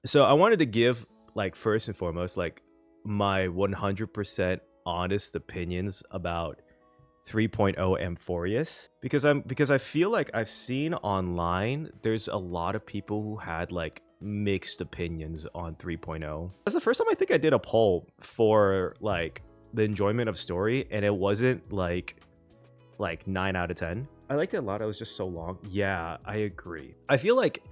So I wanted to give, like, first and foremost, like, my 100% honest opinions about 3.0 Amphoreus, because I feel like I've seen online there's a lot of people who had like mixed opinions on 3.0. That's the first time I think I did a poll for like the enjoyment of story, and it wasn't like 9 out of 10. I liked it a lot. It was just so long. Yeah, I agree. I feel like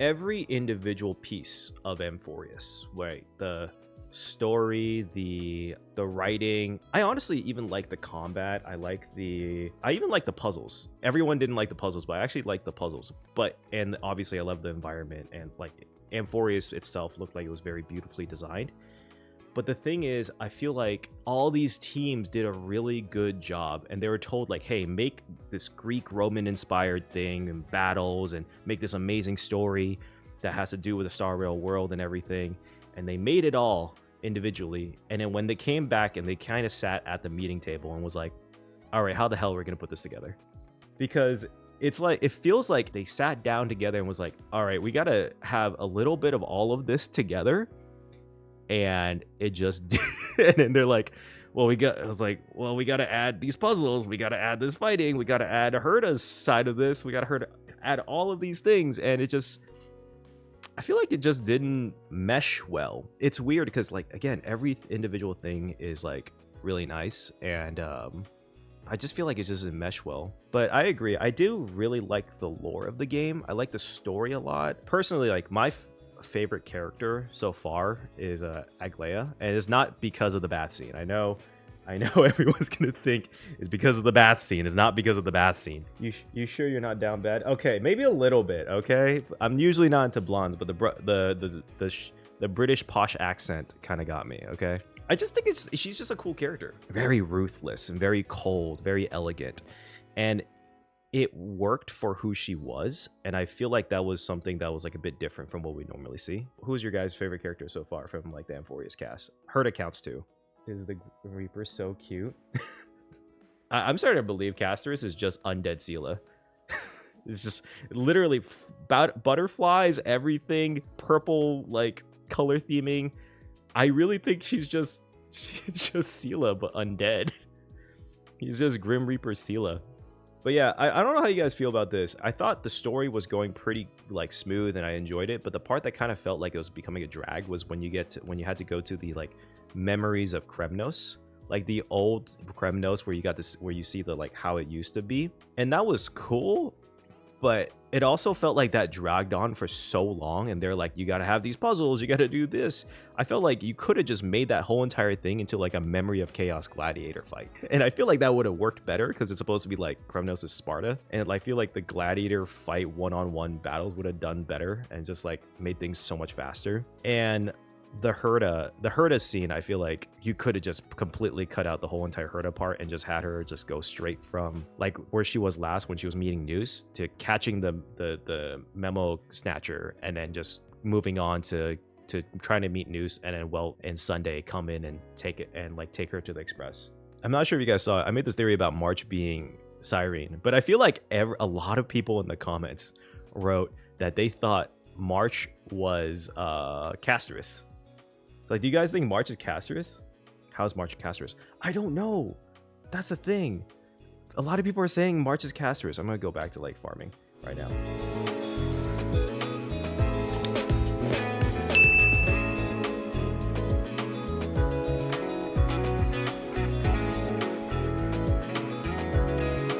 every individual piece of Amphoreus, right? The story, the writing. I honestly even like the combat. I even like the puzzles. Everyone didn't like the puzzles, but I actually like the puzzles. And obviously I love the environment, and like Amphoreus itself looked like it was very beautifully designed. But the thing is, I feel like all these teams did a really good job, and they were told like, hey, make this Greek Roman inspired thing and battles and make this amazing story that has to do with the Star Rail world and everything. And they made it all individually. And then when they came back and they kind of sat at the meeting table and was like, all right, how the hell are we going to put this together? Because it's like, it feels like they sat down together and was like, all right, we got to have a little bit of all of this together. And it just did. And then they're like, well, we got to add these puzzles. We got to add this fighting. We got to add Herda's side of this. We got to add all of these things. And I feel like it just didn't mesh well. It's weird because, like, again, every individual thing is like really nice, and I just feel like it just doesn't mesh well. But I agree. I do really like the lore of the game. I like the story a lot. Personally, like, my favorite character so far is Aglaya, and it's not because of the bath scene. I know everyone's gonna think it's because of the bath scene. It's not because of the bath scene. You sure you're not down bad? Okay, maybe a little bit. Okay, I'm usually not into blondes, but the British posh accent kind of got me. Okay, I just think she's just a cool character. Very ruthless and very cold, very elegant, and it worked for who she was. And I feel like that was something that was like a bit different from what we normally see. Who's your guys' favorite character so far from like the Amphoreus cast? Herda counts too. Is the Reaper so cute? I'm starting to believe Casterus is just undead Sela. It's just literally butterflies, everything, purple like color theming. I really think she's just Sela but undead. He's just Grim Reaper Sela. But yeah, I don't know how you guys feel about this. I thought the story was going pretty like smooth and I enjoyed it, but the part that kind of felt like it was becoming a drag was when you had to go to the like memories of Kremnos, like the old Kremnos where you see the like how it used to be. And that was cool, but it also felt like that dragged on for so long, and they're like, you got to have these puzzles, you got to do this. I felt like you could have just made that whole entire thing into like a Memory of Chaos gladiator fight. And I feel like that would have worked better because it's supposed to be like Kremnos' Sparta. And I feel like the gladiator fight one-on-one battles would have done better and just like made things so much faster. And the Herda scene, I feel like you could have just completely cut out the whole entire Herda part and just had her just go straight from like where she was last when she was meeting Noose to catching the memo snatcher, and then just moving on to trying to meet Noose, and then Sunday come in and take her to the Express. I'm not sure if you guys saw it. I made this theory about March being Cyrene, but I feel like a lot of people in the comments wrote that they thought March was Casterus. It's like, do you guys think March is Casterus? How's March Casterus? I don't know. That's the thing. A lot of people are saying March is Casterus. I'm gonna go back to like farming right now.